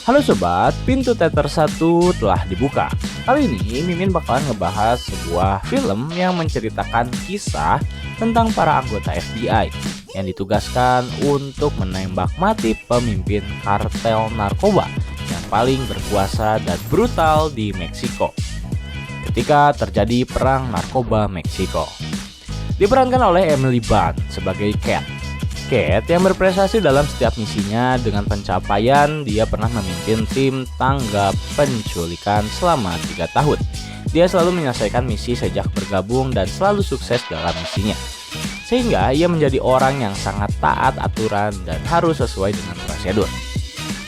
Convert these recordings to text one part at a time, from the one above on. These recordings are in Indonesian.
Halo sobat, pintu teater 1 telah dibuka. Kali ini Mimin bakalan ngebahas sebuah film yang menceritakan kisah tentang para anggota FBI yang ditugaskan untuk menembak mati pemimpin kartel narkoba yang paling berkuasa dan brutal di Meksiko ketika terjadi perang narkoba Meksiko. Diperankan oleh Emily Blunt sebagai Cat. Cat yang berprestasi dalam setiap misinya. Dengan pencapaian, dia pernah memimpin tim tanggap penculikan selama 3 tahun. Dia selalu menyelesaikan misi sejak bergabung dan selalu sukses dalam misinya. Sehingga ia menjadi orang yang sangat taat aturan dan harus sesuai dengan prosedur.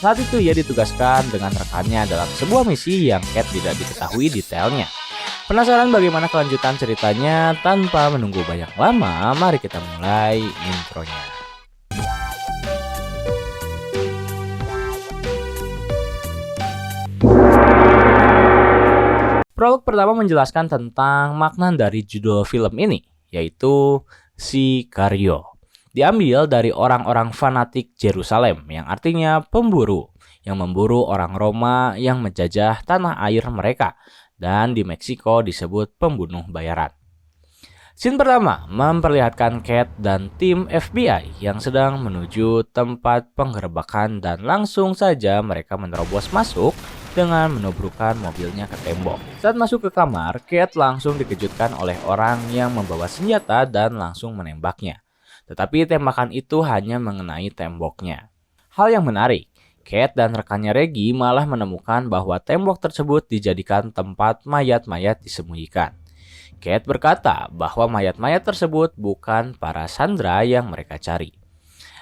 Saat itu ia ditugaskan dengan rekannya dalam sebuah misi yang Cat tidak diketahui detailnya. Penasaran bagaimana kelanjutan ceritanya? Tanpa menunggu banyak lama, mari kita mulai intronya. Prolog pertama menjelaskan tentang makna dari judul film ini, yaitu Sicario. Diambil dari orang-orang fanatik Yerusalem, yang artinya pemburu, yang memburu orang Roma yang menjajah tanah air mereka, dan di Meksiko disebut pembunuh bayaran. Scene pertama memperlihatkan Cat dan tim FBI yang sedang menuju tempat penggerebekan dan langsung saja mereka menerobos masuk dengan menubrukkan mobilnya ke tembok. Saat masuk ke kamar, Cat langsung dikejutkan oleh orang yang membawa senjata dan langsung menembaknya. Tetapi tembakan itu hanya mengenai temboknya. Hal yang menarik, Cat dan rekannya Reggie malah menemukan bahwa tembok tersebut dijadikan tempat mayat-mayat disembunyikan. Cat berkata bahwa mayat-mayat tersebut bukan para sandera yang mereka cari.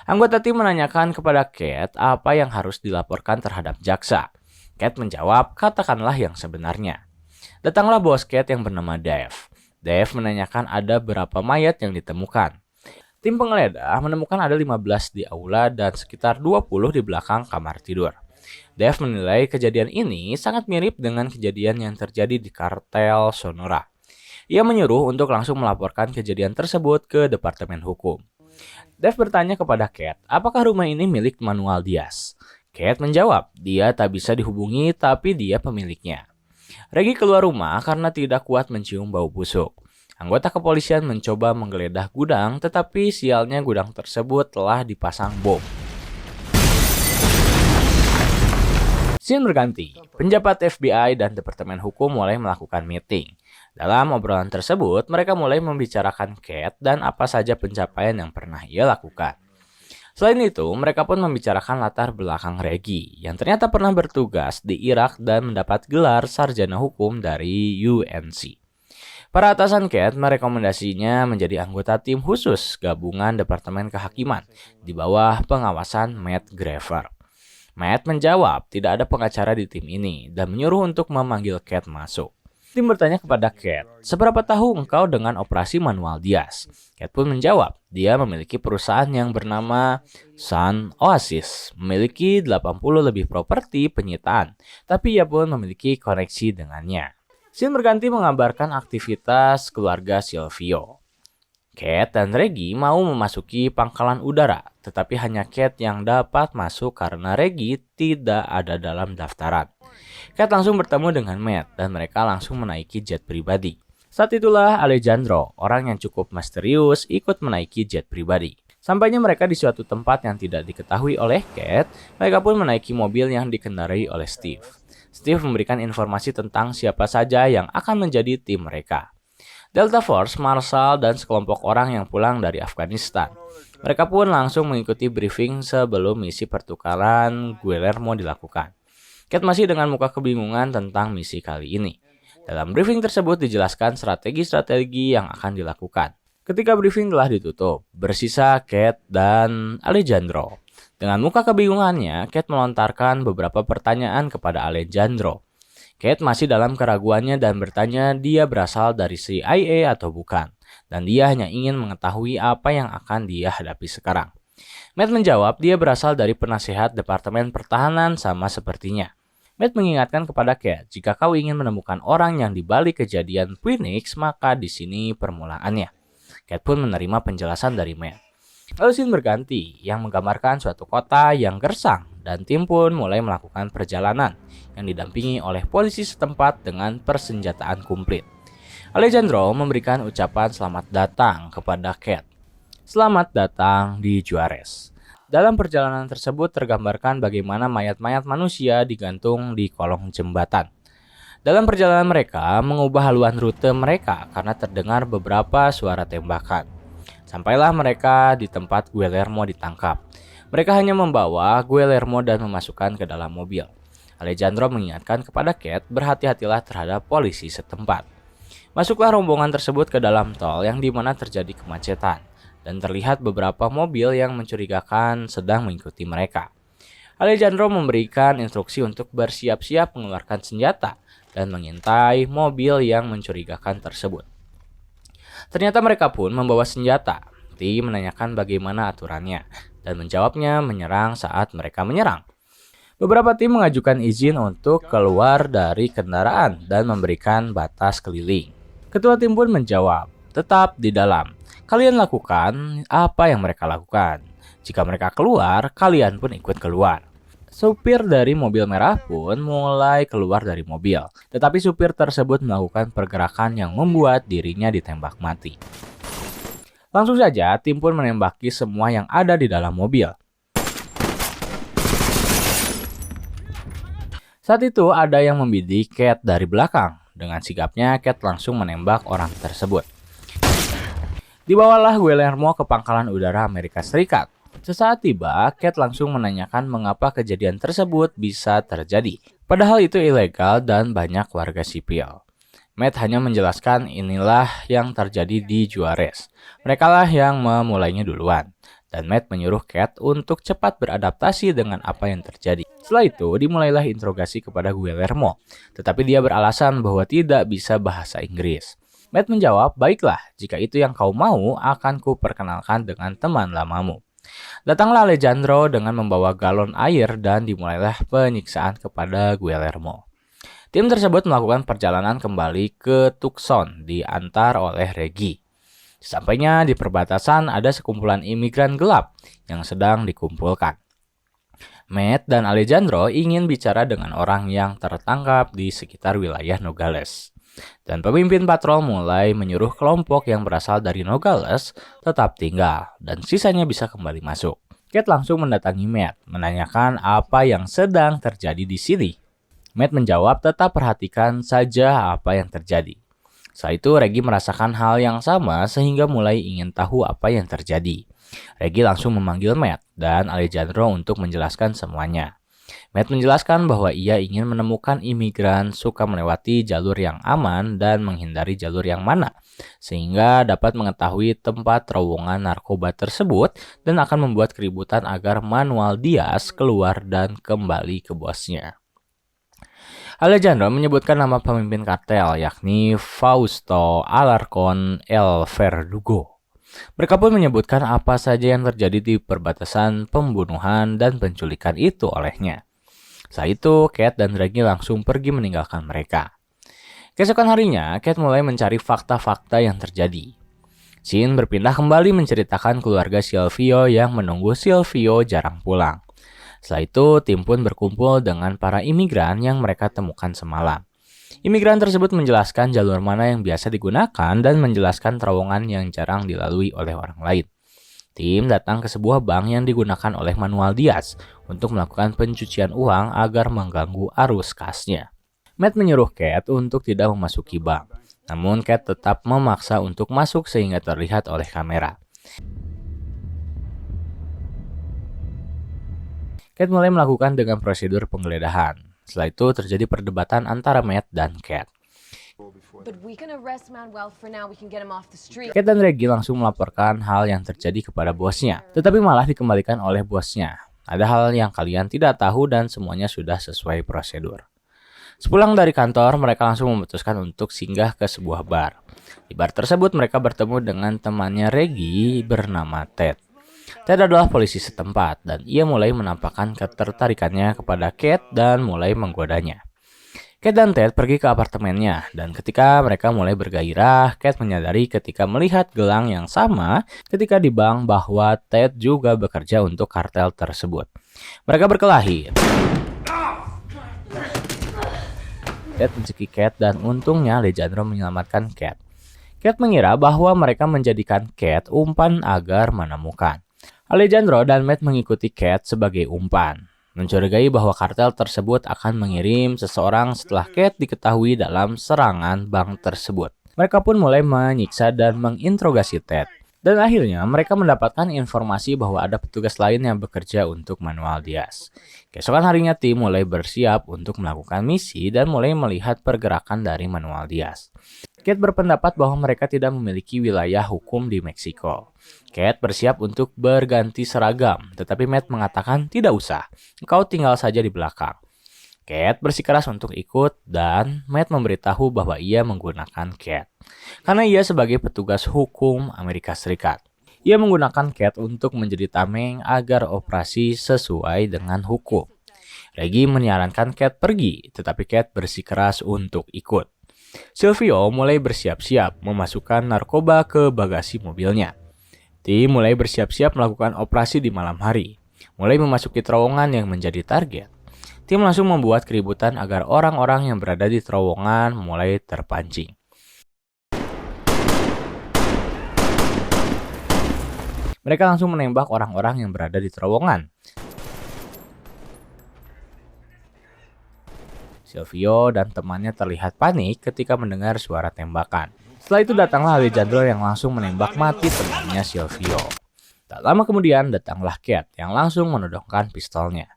Anggota tim menanyakan kepada Cat apa yang harus dilaporkan terhadap jaksa. Cat menjawab, katakanlah yang sebenarnya. Datanglah bos Cat yang bernama Dave. Dave menanyakan ada berapa mayat yang ditemukan. Tim penggeledah menemukan ada 15 di aula dan sekitar 20 di belakang kamar tidur. Dave menilai kejadian ini sangat mirip dengan kejadian yang terjadi di kartel Sonora. Ia menyuruh untuk langsung melaporkan kejadian tersebut ke Departemen Hukum. Dave bertanya kepada Cat, apakah rumah ini milik Manuel Diaz? Cat menjawab, dia tak bisa dihubungi tapi dia pemiliknya. Reggie keluar rumah karena tidak kuat mencium bau busuk. Anggota kepolisian mencoba menggeledah gudang, tetapi sialnya gudang tersebut telah dipasang bom. Scene berganti. Penjabat FBI dan Departemen Hukum mulai melakukan meeting. Dalam obrolan tersebut, mereka mulai membicarakan Cat dan apa saja pencapaian yang pernah ia lakukan. Selain itu, mereka pun membicarakan latar belakang Reggie, yang ternyata pernah bertugas di Irak dan mendapat gelar sarjana hukum dari UNC. Para atasan Cat merekomendasinya menjadi anggota tim khusus gabungan Departemen Kehakiman di bawah pengawasan Matt Graver. Matt menjawab tidak ada pengacara di tim ini dan menyuruh untuk memanggil Cat masuk. Tim bertanya kepada Cat, seberapa tahu engkau dengan operasi Manuel Diaz? Cat pun menjawab, dia memiliki perusahaan yang bernama Sun Oasis, memiliki 80 lebih properti penyitaan, tapi ia pun memiliki koneksi dengannya. Scene berganti menggambarkan aktivitas keluarga Silvio. Cat dan Reggie mau memasuki pangkalan udara, tetapi hanya Cat yang dapat masuk karena Reggie tidak ada dalam daftaran. Cat langsung bertemu dengan Matt dan mereka langsung menaiki jet pribadi. Saat itulah Alejandro, orang yang cukup misterius, ikut menaiki jet pribadi. Sampainya mereka di suatu tempat yang tidak diketahui oleh Cat, mereka pun menaiki mobil yang dikendarai oleh Steve. Steve memberikan informasi tentang siapa saja yang akan menjadi tim mereka. Delta Force, Marshal, dan sekelompok orang yang pulang dari Afghanistan. Mereka pun langsung mengikuti briefing sebelum misi pertukaran Guillermo dilakukan. Cat masih dengan muka kebingungan tentang misi kali ini. Dalam briefing tersebut dijelaskan strategi-strategi yang akan dilakukan. Ketika briefing telah ditutup, bersisa Cat dan Alejandro. Dengan muka kebingungannya, Cat melontarkan beberapa pertanyaan kepada Alejandro. Cat masih dalam keraguannya dan bertanya dia berasal dari CIA atau bukan. Dan dia hanya ingin mengetahui apa yang akan dia hadapi sekarang. Matt menjawab dia berasal dari penasehat Departemen Pertahanan sama sepertinya. Matt mengingatkan kepada Cat, jika kau ingin menemukan orang yang dibalik kejadian Phoenix, maka di sini permulaannya. Cat pun menerima penjelasan dari Matt. Lalu scene berganti yang menggambarkan suatu kota yang gersang dan tim pun mulai melakukan perjalanan yang didampingi oleh polisi setempat dengan persenjataan komplit. Alejandro memberikan ucapan selamat datang kepada Kate. Selamat datang di Juarez. Dalam perjalanan tersebut tergambarkan bagaimana mayat-mayat manusia digantung di kolong jembatan. Dalam perjalanan mereka mengubah haluan rute mereka karena terdengar beberapa suara tembakan. Sampailah mereka di tempat Guillermo ditangkap. Mereka hanya membawa Guillermo dan memasukkan ke dalam mobil. Alejandro mengingatkan kepada Kate berhati-hatilah terhadap polisi setempat. Masuklah rombongan tersebut ke dalam tol yang dimana terjadi kemacetan dan terlihat beberapa mobil yang mencurigakan sedang mengikuti mereka. Alejandro memberikan instruksi untuk bersiap-siap mengeluarkan senjata dan mengintai mobil yang mencurigakan tersebut. Ternyata mereka pun membawa senjata. Tim menanyakan bagaimana aturannya dan menjawabnya menyerang saat mereka menyerang. Beberapa tim mengajukan izin untuk keluar dari kendaraan dan memberikan batas keliling. Ketua tim pun menjawab, tetap di dalam. Kalian lakukan apa yang mereka lakukan. Jika mereka keluar, kalian pun ikut keluar. Supir dari mobil merah pun mulai keluar dari mobil, tetapi supir tersebut melakukan pergerakan yang membuat dirinya ditembak mati. Langsung saja, tim pun menembaki semua yang ada di dalam mobil. Saat itu ada yang membidik Kate dari belakang. Dengan sigapnya, Kate langsung menembak orang tersebut. Dibawalah Guillermo ke pangkalan udara Amerika Serikat. Sesaat tiba, Kate langsung menanyakan mengapa kejadian tersebut bisa terjadi. Padahal itu ilegal dan banyak warga sipil. Matt hanya menjelaskan inilah yang terjadi di Juarez. Merekalah yang memulainya duluan. Dan Matt menyuruh Kate untuk cepat beradaptasi dengan apa yang terjadi. Setelah itu, dimulailah interogasi kepada Guillermo. Tetapi dia beralasan bahwa tidak bisa bahasa Inggris. Matt menjawab, baiklah, jika itu yang kau mau, akan kuperkenalkan dengan teman lamamu. Datanglah Alejandro dengan membawa galon air dan dimulailah penyiksaan kepada Guillermo. Tim tersebut melakukan perjalanan kembali ke Tucson diantar oleh Reggie. Sesampainya di perbatasan ada sekumpulan imigran gelap yang sedang dikumpulkan. Matt dan Alejandro ingin bicara dengan orang yang tertangkap di sekitar wilayah Nogales. Dan pemimpin patrol mulai menyuruh kelompok yang berasal dari Nogales tetap tinggal dan sisanya bisa kembali masuk. Kate langsung mendatangi Matt, menanyakan apa yang sedang terjadi di sini. Matt menjawab tetap perhatikan saja apa yang terjadi. Setelah itu Reggie merasakan hal yang sama sehingga mulai ingin tahu apa yang terjadi. Reggie langsung memanggil Matt dan Alejandro untuk menjelaskan semuanya. Matt menjelaskan bahwa ia ingin menemukan imigran suka melewati jalur yang aman dan menghindari jalur yang mana, sehingga dapat mengetahui tempat terowongan narkoba tersebut dan akan membuat keributan agar Manuel Diaz keluar dan kembali ke bosnya. Alejandro menyebutkan nama pemimpin kartel yakni Fausto Alarcon El Verdugo. Mereka pun menyebutkan apa saja yang terjadi di perbatasan pembunuhan dan penculikan itu olehnya. Saat itu, Kate dan Reggie langsung pergi meninggalkan mereka. Keesokan harinya, Kate mulai mencari fakta-fakta yang terjadi. Sin berpindah kembali menceritakan keluarga Silvio yang menunggu Silvio jarang pulang. Setelah itu, tim pun berkumpul dengan para imigran yang mereka temukan semalam. Imigran tersebut menjelaskan jalur mana yang biasa digunakan dan menjelaskan terowongan yang jarang dilalui oleh orang lain. Tim datang ke sebuah bank yang digunakan oleh Manuel Diaz untuk melakukan pencucian uang agar mengganggu arus kasnya. Matt menyuruh Kate untuk tidak memasuki bank, namun Kate tetap memaksa untuk masuk sehingga terlihat oleh kamera. Kate mulai melakukan dengan prosedur penggeledahan. Setelah itu terjadi perdebatan antara Matt dan Kate. Kate dan Reggie langsung melaporkan hal yang terjadi kepada bosnya, tetapi malah dikembalikan oleh bosnya. Ada hal yang kalian tidak tahu dan semuanya sudah sesuai prosedur. Sepulang dari kantor, mereka langsung memutuskan untuk singgah ke sebuah bar. Di bar tersebut mereka bertemu dengan temannya Reggie bernama Ted. Ted adalah polisi setempat dan ia mulai menampakkan ketertarikannya kepada Kate dan mulai menggodanya. Kate dan Ted pergi ke apartemennya dan ketika mereka mulai bergairah, Kate menyadari ketika melihat gelang yang sama ketika di bank bahwa Ted juga bekerja untuk kartel tersebut. Mereka berkelahi. Ted mencekik Cat dan untungnya Alejandro menyelamatkan Cat. Cat mengira bahwa mereka menjadikan Cat umpan agar menemukan. Alejandro dan Matt mengikuti Cat sebagai umpan, mencurigai bahwa kartel tersebut akan mengirim seseorang setelah Cat diketahui dalam serangan bank tersebut. Mereka pun mulai menyiksa dan menginterogasi Ted. Dan akhirnya mereka mendapatkan informasi bahwa ada petugas lain yang bekerja untuk Manuel Diaz. Keesokan harinya tim mulai bersiap untuk melakukan misi dan mulai melihat pergerakan dari Manuel Diaz. Cat berpendapat bahwa mereka tidak memiliki wilayah hukum di Meksiko. Cat bersiap untuk berganti seragam, tetapi Matt mengatakan tidak usah, engkau tinggal saja di belakang. Cat bersikeras untuk ikut dan Matt memberitahu bahwa ia menggunakan Cat karena ia sebagai petugas hukum Amerika Serikat. Ia menggunakan Cat untuk menjadi tameng agar operasi sesuai dengan hukum. Reggie menyarankan Cat pergi, tetapi Cat bersikeras untuk ikut. Silvio mulai bersiap-siap memasukkan narkoba ke bagasi mobilnya. Tim mulai bersiap-siap melakukan operasi di malam hari, mulai memasuki terowongan yang menjadi target. Tim langsung membuat keributan agar orang-orang yang berada di terowongan mulai terpancing. Mereka langsung menembak orang-orang yang berada di terowongan. Silvio dan temannya terlihat panik ketika mendengar suara tembakan. Setelah itu datanglah Alejandro yang langsung menembak mati temannya Silvio. Tak lama kemudian datanglah Cat yang langsung menodongkan pistolnya.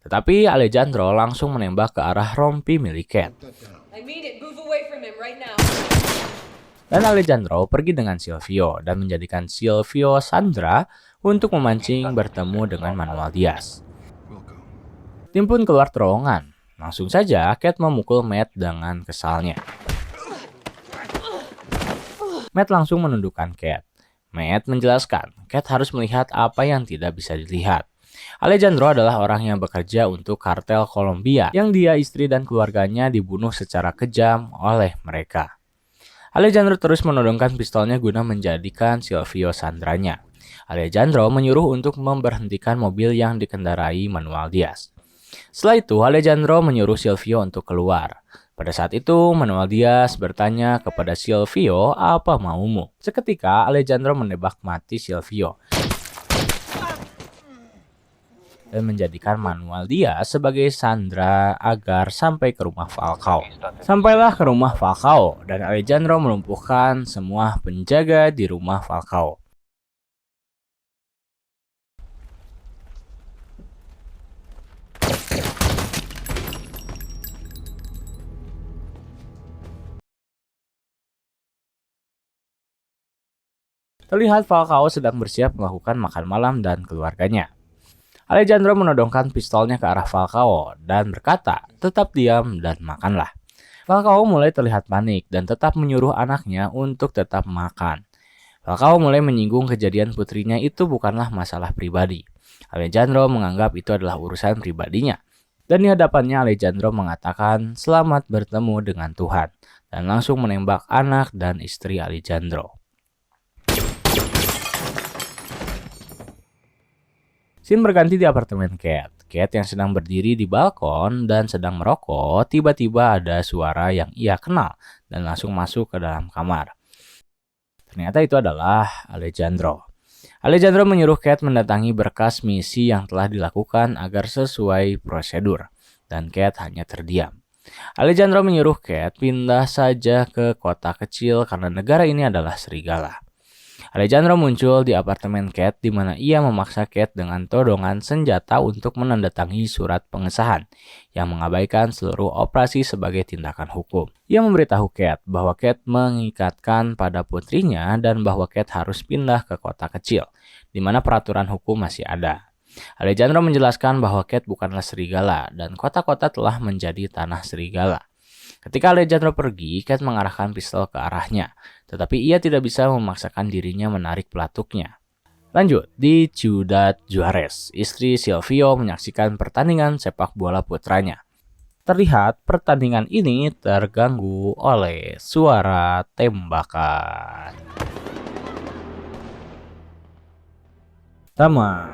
Tetapi Alejandro langsung menembak ke arah rompi milik Cat. Dan Alejandro pergi dengan Silvio dan menjadikan Silvio Sandra untuk memancing bertemu dengan Manuel Diaz. Tim pun keluar terowongan. Langsung saja Cat memukul Matt dengan kesalnya. Matt langsung menundukkan Cat. Matt menjelaskan, Cat harus melihat apa yang tidak bisa dilihat. Alejandro adalah orang yang bekerja untuk kartel Kolombia yang dia, istri, dan keluarganya dibunuh secara kejam oleh mereka. Alejandro terus menodongkan pistolnya guna menjadikan Silvio sandranya. Alejandro menyuruh untuk memberhentikan mobil yang dikendarai Manuel Diaz. Setelah itu, Alejandro menyuruh Silvio untuk keluar. Pada saat itu, Manuel Diaz bertanya kepada Silvio, apa maumu? Seketika, Alejandro menembak mati Silvio dan menjadikan Manuel Diaz sebagai sandera agar sampai ke rumah Falcao. Sampailah ke rumah Falcao dan Alejandro melumpuhkan semua penjaga di rumah Falcao. Terlihat Falcao sedang bersiap melakukan makan malam dan keluarganya. Alejandro menodongkan pistolnya ke arah Falcao dan berkata, tetap diam dan makanlah. Falcao mulai terlihat panik dan tetap menyuruh anaknya untuk tetap makan. Falcao mulai menyinggung kejadian putrinya itu bukanlah masalah pribadi. Alejandro menganggap itu adalah urusan pribadinya. Dan di hadapannya Alejandro mengatakan selamat bertemu dengan Tuhan dan langsung menembak anak dan istri Alejandro. Scene berganti di apartemen Cat. Cat yang sedang berdiri di balkon dan sedang merokok, tiba-tiba ada suara yang ia kenal dan langsung masuk ke dalam kamar. Ternyata itu adalah Alejandro. Alejandro menyuruh Cat mendatangi berkas misi yang telah dilakukan agar sesuai prosedur, dan Cat hanya terdiam. Alejandro menyuruh Cat pindah saja ke kota kecil karena negara ini adalah serigala. Alejandro muncul di apartemen Cat di mana ia memaksa Cat dengan todongan senjata untuk menandatangani surat pengesahan yang mengabaikan seluruh operasi sebagai tindakan hukum. Ia memberitahu Cat bahwa Cat mengikatkan pada putrinya dan bahwa Cat harus pindah ke kota kecil di mana peraturan hukum masih ada. Alejandro menjelaskan bahwa Cat bukanlah serigala dan kota-kota telah menjadi tanah serigala. Ketika Alejandro pergi, Cat mengarahkan pistol ke arahnya, tetapi ia tidak bisa memaksakan dirinya menarik pelatuknya. Lanjut, di Ciudad Juarez, istri Silvio menyaksikan pertandingan sepak bola putranya. Terlihat pertandingan ini terganggu oleh suara tembakan. Pertama,